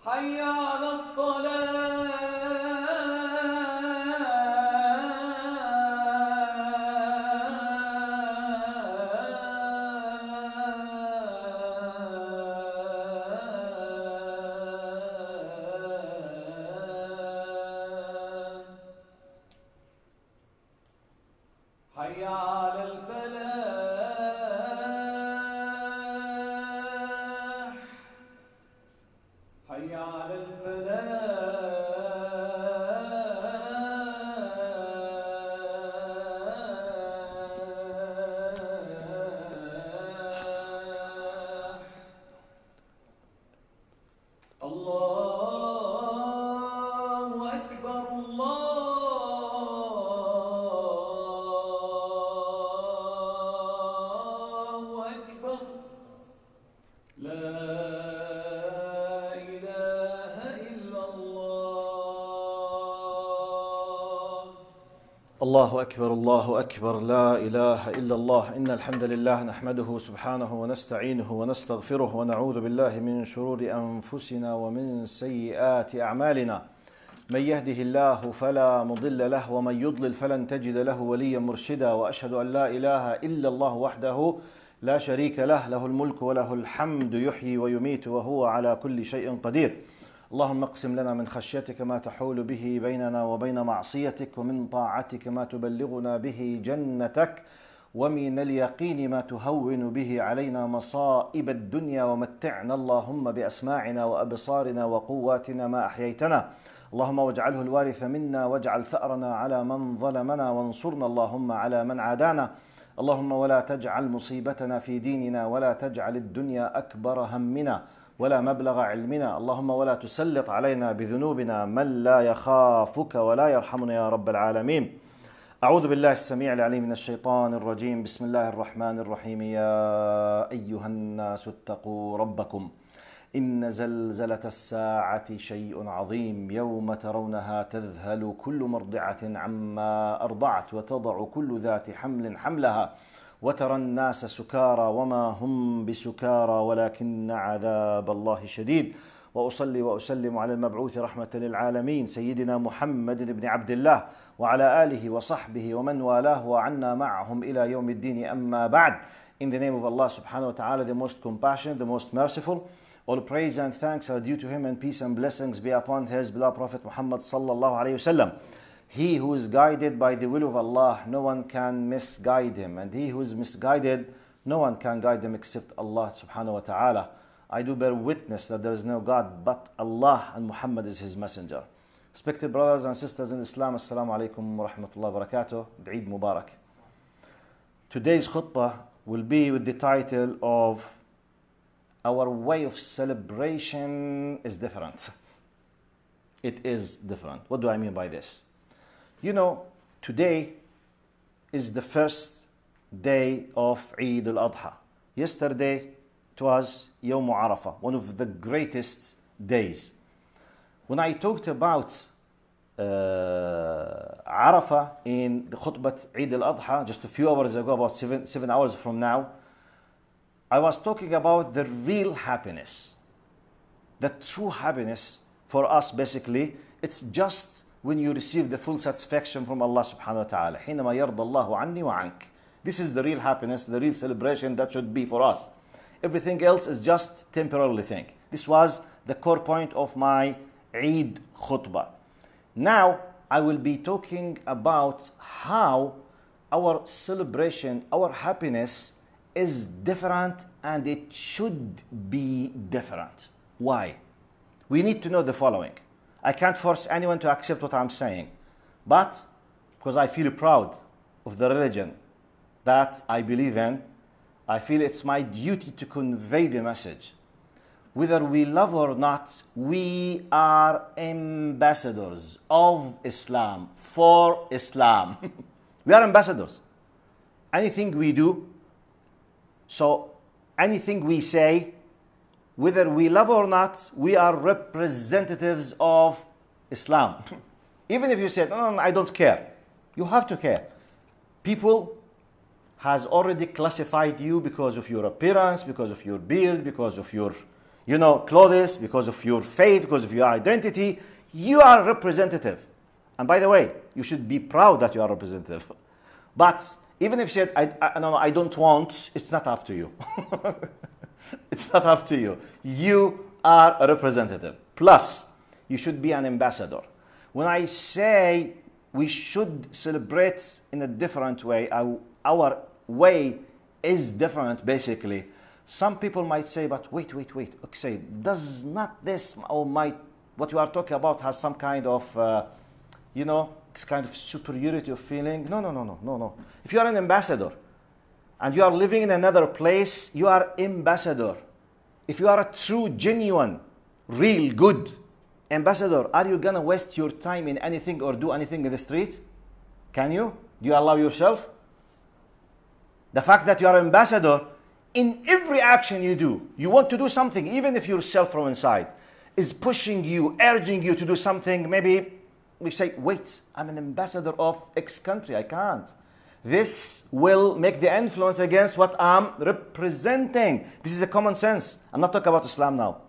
حي على حي على الفلاح حي على الفلاح. الله أكبر الله أكبر لا إله إلا الله. الله أكبر الله أكبر لا إله إلا الله. إن الحمد لله نحمده سبحانه ونستعينه ونستغفره ونعوذ بالله من شرور أنفسنا ومن سيئات أعمالنا. من يهده الله فلا مضل له ومن يضلل فلن تجد له وليا مرشدا. وأشهد أن لا إله إلا الله وحده لا شريك له، له الملك وله الحمد يحيي ويميت وهو على كل شيء قدير. اللهم اقسم لنا من خشيتك ما تحول به بيننا وبين معصيتك، ومن طاعتك ما تبلغنا به جنتك، ومن اليقين ما تهون به علينا مصائب الدنيا، ومتعنا اللهم بأسماعنا وأبصارنا وقواتنا ما أحييتنا. اللهم واجعله الوارث منا، واجعل ثأرنا على من ظلمنا، وانصرنا اللهم على من عادانا. اللهم ولا تجعل مصيبتنا في ديننا، ولا تجعل الدنيا أكبر همنا ولا مبلغ علمنا. اللهم ولا تسلط علينا بذنوبنا من لا يخافك ولا يرحمنا يا رب العالمين. أعوذ بالله السميع العليم من الشيطان الرجيم. بسم الله الرحمن الرحيم. يا أيها الناس اتقوا ربكم إن زلزلة الساعة شيء عظيم، يوم ترونها تذهل كل مرضعة عما أرضعت، وتضع كل ذات حمل حملها، وترى الناس سكارى وما هم بسكارى ولكن عذاب الله شديد. وأصلي وأسلم على المبعوث رحمة للعالمين سيدنا محمد بن عبد الله وعلى آله وصحبه ومن والاه وعنا معهم إلى يوم الدين. أما بعد. In the name of Allah subhanahu wa ta'ala, the most compassionate, the most merciful, all praise and thanks are due to him, and peace and blessings be upon his beloved Prophet Muhammad sallallahu alayhi wasallam. He who is guided by the will of Allah, no one can misguide him, and he who is misguided, no one can guide him except Allah subhanahu wa ta'ala. I do bear witness that there is no God but Allah, and Muhammad is his messenger. Respected brothers and sisters in Islam, Assalamu alaikum wa rahmatullahi wa barakatuh. Eid Mubarak. Today's khutbah will be with the title of Our way of celebration is different. It is different. What do I mean by this? You know, today is the first day of Eid al-Adha. Yesterday, it was Yawm Arafah, one of the greatest days. When I talked about Arafah in the khutbah Eid al-Adha just a few hours ago, about seven hours from now, I was talking about the real happiness. The true happiness for us, basically, it's just when you receive the full satisfaction from Allah subhanahu wa ta'ala. حينما يرضى الله عني وعنك. This is the real happiness, the real celebration that should be for us. Everything else is just temporarily thing. This was the core point of my Eid khutbah. Now, I will be talking about how our celebration, our happiness is different, and it should be different. Why? We need to know the following. I can't force anyone to accept what I'm saying, but because I feel proud of the religion that I believe in, I feel it's my duty to convey the message. Whether we love or not, we are ambassadors of Islam, for Islam. We are ambassadors. Anything we do, so anything we say, whether we love or not, we are representatives of Islam. Even if you said, oh, I don't care, you have to care. People has already classified you because of your appearance, because of your beard, because of your you know, clothes, because of your faith, because of your identity. You are representative. And by the way, you should be proud that you are representative. But even if you said, no, I don't want, it's not up to you. It's not up to you. You are a representative. Plus, you should be an ambassador. When I say we should celebrate in a different way, our way is different, basically. Some people might say, but wait. Okay, does not this, or what you are talking about has some kind of, you know, this kind of superiority of feeling? No. If you are an ambassador and you are living in another place, you are ambassador. If you are a true, genuine, real, good ambassador, are you gonna waste your time in anything or do anything in the street? Can you? Do you allow yourself? The fact that you are an ambassador, in every action you do, you want to do something, even if yourself from inside is pushing you, urging you to do something. Maybe we say, wait, I'm an ambassador of X country, I can't. This will make the influence against what I'm representing. This is a common sense. I'm not talking about Islam now.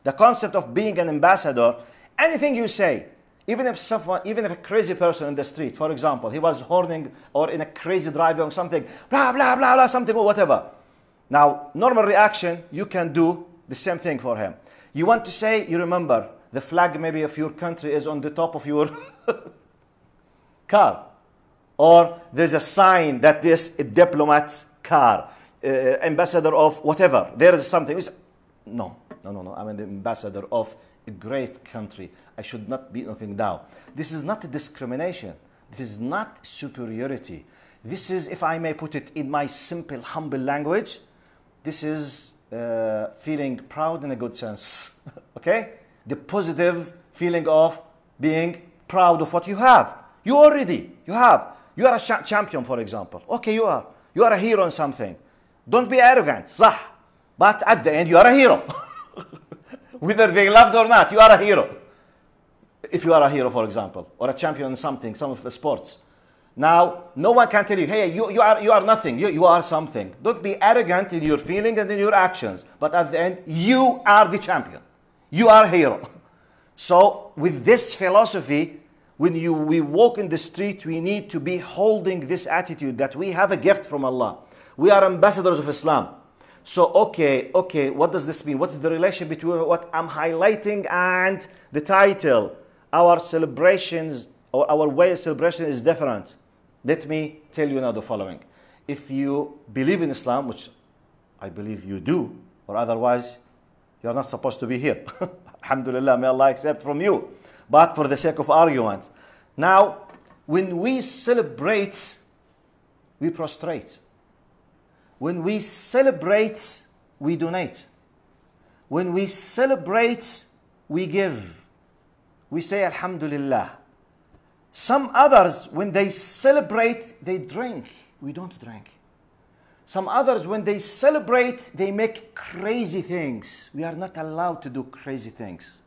The concept of being an ambassador, anything you say, even if a crazy person in the street, for example, he was horning or in a crazy driving or something, blah, blah, blah, blah, something or whatever. Now, normal reaction, you can do the same thing for him. You want to say, you remember, the flag maybe of your country is on the top of your car. Or there's a sign that this a diplomat car, ambassador of whatever. There is something. No. I'm an ambassador of a great country. I should not be looking down. This is not a discrimination. This is not superiority. This is, if I may put it in my simple, humble language, this is feeling proud in a good sense. Okay? The positive feeling of being proud of what you have. You are a champion, for example. Okay, you are. You are a hero in something. Don't be arrogant. صح. But at the end, you are a hero. Whether they loved or not, you are a hero. If you are a hero, for example, or a champion in something, some of the sports. Now, no one can tell you, hey, you are nothing. You are something. Don't be arrogant in your feeling and in your actions. But at the end, you are the champion. You are a hero. So, with this philosophy, when we walk in the street, we need to be holding this attitude that we have a gift from Allah. We are ambassadors of Islam. So, okay, what does this mean? What's the relation between what I'm highlighting and the title? Our celebrations, or our way of celebration is different. Let me tell you now the following. If you believe in Islam, which I believe you do, or otherwise, you're not supposed to be here. Alhamdulillah, may Allah accept from you. But for the sake of argument. Now, when we celebrate, we prostrate. When we celebrate, we donate. When we celebrate, we give. We say Alhamdulillah. Some others, when they celebrate, they drink. We don't drink. Some others, when they celebrate, they make crazy things. We are not allowed to do crazy things.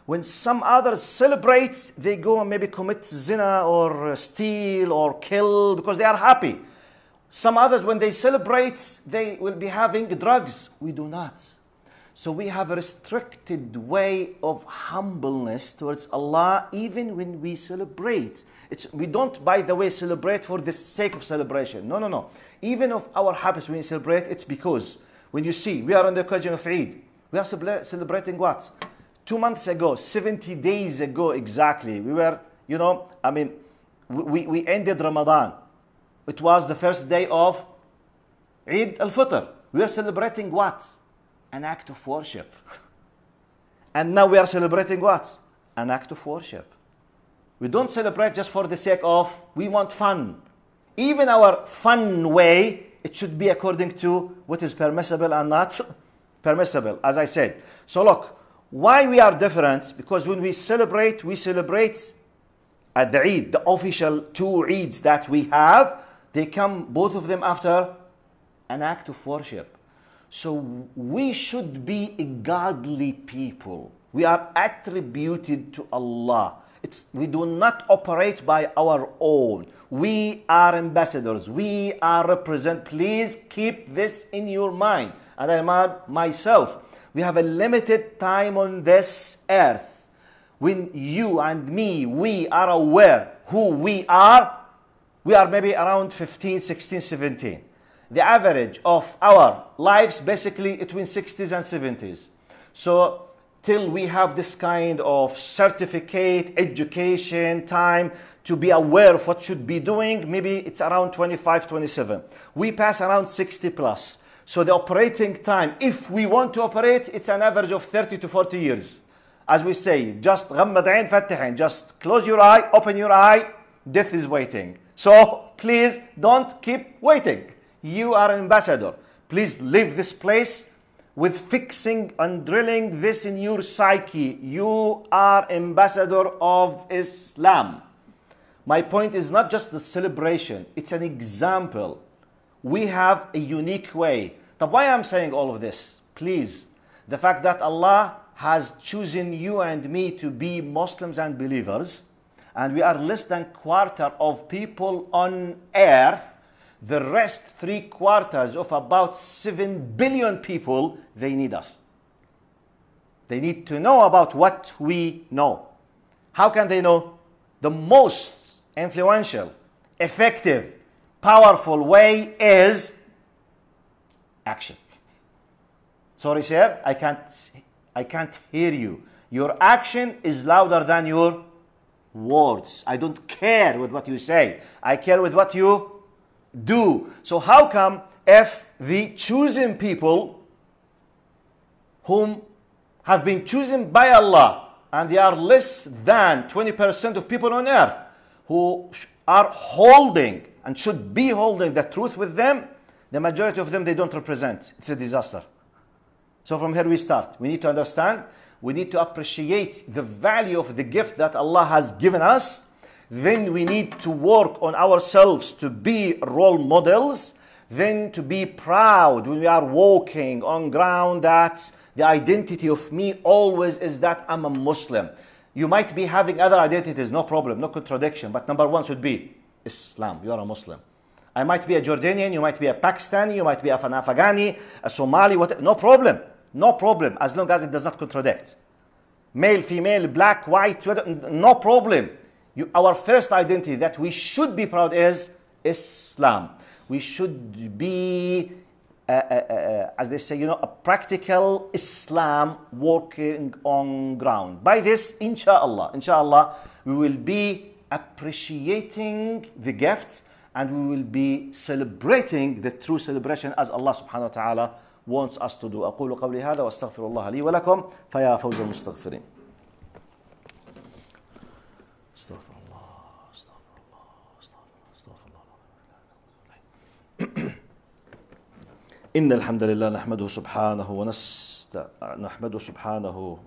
When some others celebrate, they go and maybe commit zina or steal or kill because they are happy. Some others, when they celebrate, they will be having drugs. We do not. So we have a restricted way of humbleness towards Allah even when we celebrate. We don't, by the way, celebrate for the sake of celebration. No. Even of our happiness when we celebrate, it's because when you see, we are on the occasion of Eid. We are celebrating what? 2 months ago, 70 days ago exactly, we were, we ended Ramadan. It was the first day of Eid al-Fitr. We are celebrating what? An act of worship. And now we are celebrating what? An act of worship. We don't celebrate just for the sake of, we want fun. Even our fun way, it should be according to what is permissible and not permissible, as I said. So look, why we are different? Because when we celebrate at the Eid, the official 2 Eids that we have, they come, both of them, after an act of worship. So we should be a godly people. We are attributed to Allah. We do not operate by our own. We are ambassadors. We are represent. Please keep this in your mind. And I am myself. We have a limited time on this earth. When you and me, we are aware who we are maybe around 15, 16, 17. The average of our lives basically between 60s and 70s. So till we have this kind of certificate, education, time to be aware of what should be doing, maybe it's around 25, 27. We pass around 60 plus. So the operating time, if we want to operate, it's an average of 30 to 40 years. As we say, just غمض عين فتح عين. Just close your eye, open your eye, death is waiting. So please don't keep waiting. You are an ambassador. Please leave this place with fixing and drilling this in your psyche. You are ambassador of Islam. My point is not just the celebration, it's an example. We have a unique way. But why I'm saying all of this? Please, the fact that Allah has chosen you and me to be Muslims and believers, and we are less than quarter of people on earth. The rest 3/4 of about 7 billion people, they need us. They need to know about what we know. How can they know? The most influential, effective, powerful way is action. Sorry, sir, I can't hear you. Your action is louder than your words. I don't care with what you say. I care with what you do. So how come if the chosen people whom have been chosen by Allah, and they are less than 20% of people on earth who are holding and should be holding the truth with them, the majority of them they don't represent. It's a disaster. So from here we start. We need to understand, we need to appreciate the value of the gift that Allah has given us. Then we need to work on ourselves to be role models. Then to be proud when we are walking on ground that the identity of me always is that I'm a Muslim. You might be having other identities, no problem, no contradiction. But number one should be Islam. You are a Muslim. I might be a Jordanian, you might be a Pakistani, you might be an Afghani, a Somali, whatever. No problem. No problem, as long as it does not contradict. Male, female, black, white, no problem. Our first identity that we should be proud is Islam. We should be, as they say, a practical Islam working on ground. By this, inshallah, we will be appreciating the gifts and we will be celebrating the true celebration as Allah subhanahu wa ta'ala wants us to do. أقول قولي هذا واستغفر الله لي ولكم فيا فوز المستغفرين. استغفر الله استغفر الله استغفر الله. إن الحمد لله نحمده سبحانه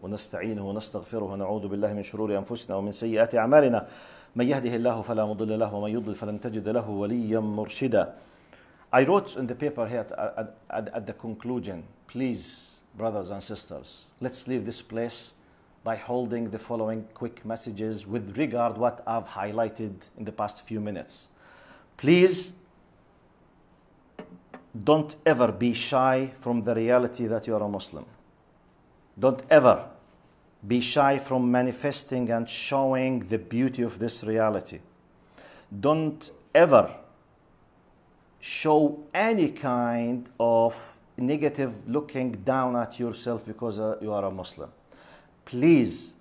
ونستعينه ونستغفره ونعوذ بالله من شرور أنفسنا ومن سيئات أعمالنا. من يهده الله فلا مضل له ومن يضلل فلن تجد له وليا مرشدا. I wrote in the paper here at the conclusion, please, brothers and sisters, let's leave this place by holding the following quick messages with regard what I've highlighted in the past few minutes. Please, don't ever be shy from the reality that you are a Muslim. Don't ever be shy from manifesting and showing the beauty of this reality. Don't ever show any kind of negative looking down at yourself because you are a Muslim. Please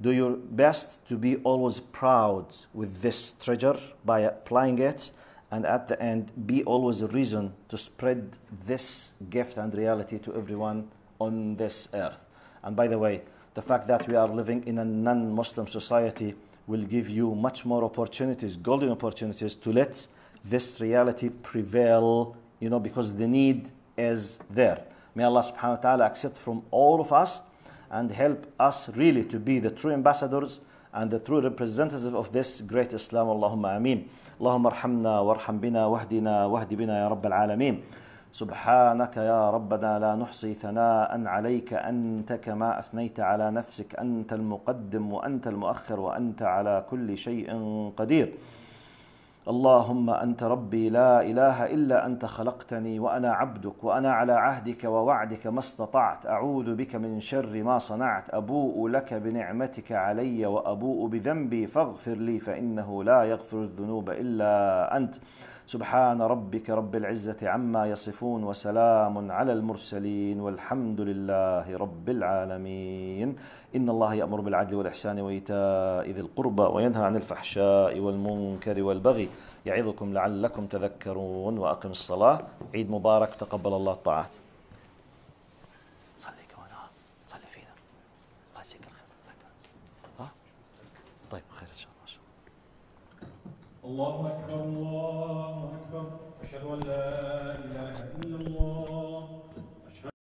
do your best to be always proud with this treasure by applying it, and at the end be always a reason to spread this gift and reality to everyone on this earth. And by the way, the fact that we are living in a non-Muslim society will give you much more opportunities, golden opportunities, to let this reality prevail, because the need is there. May Allah subhanahu wa ta'ala accept from all of us and help us really to be the true ambassadors and the true representatives of this great Islam. Allahumma ameen. Allahumma arhamna warham bina wahdina wahdi bina ya Rabbal alameen. سبحانك يا ربنا لا نحصي ثناء عليك أنت كما أثنيت على نفسك أنت المقدم وأنت المؤخر وأنت على كل شيء قدير. اللهم أنت ربي لا إله إلا أنت خلقتني وأنا عبدك وأنا على عهدك ووعدك ما استطعت أعوذ بك من شر ما صنعت أبوء لك بنعمتك علي وأبوء بذنبي فاغفر لي فإنه لا يغفر الذنوب إلا أنت سبحان ربك رب العزة عما يصفون وسلام على المرسلين والحمد لله رب العالمين. إن الله يأمر بالعدل والإحسان وإيتاء ذي القربى وينهى عن الفحشاء والمنكر والبغي يعظكم لعلكم تذكرون. وأقم الصلاة. عيد مبارك، تقبل الله الطاعات. صلي كمان، صلي فينا، الله يجزيك الخير. طيب خير إن شاء الله. الله أكبر الله أكبر، أشهد أن لا إله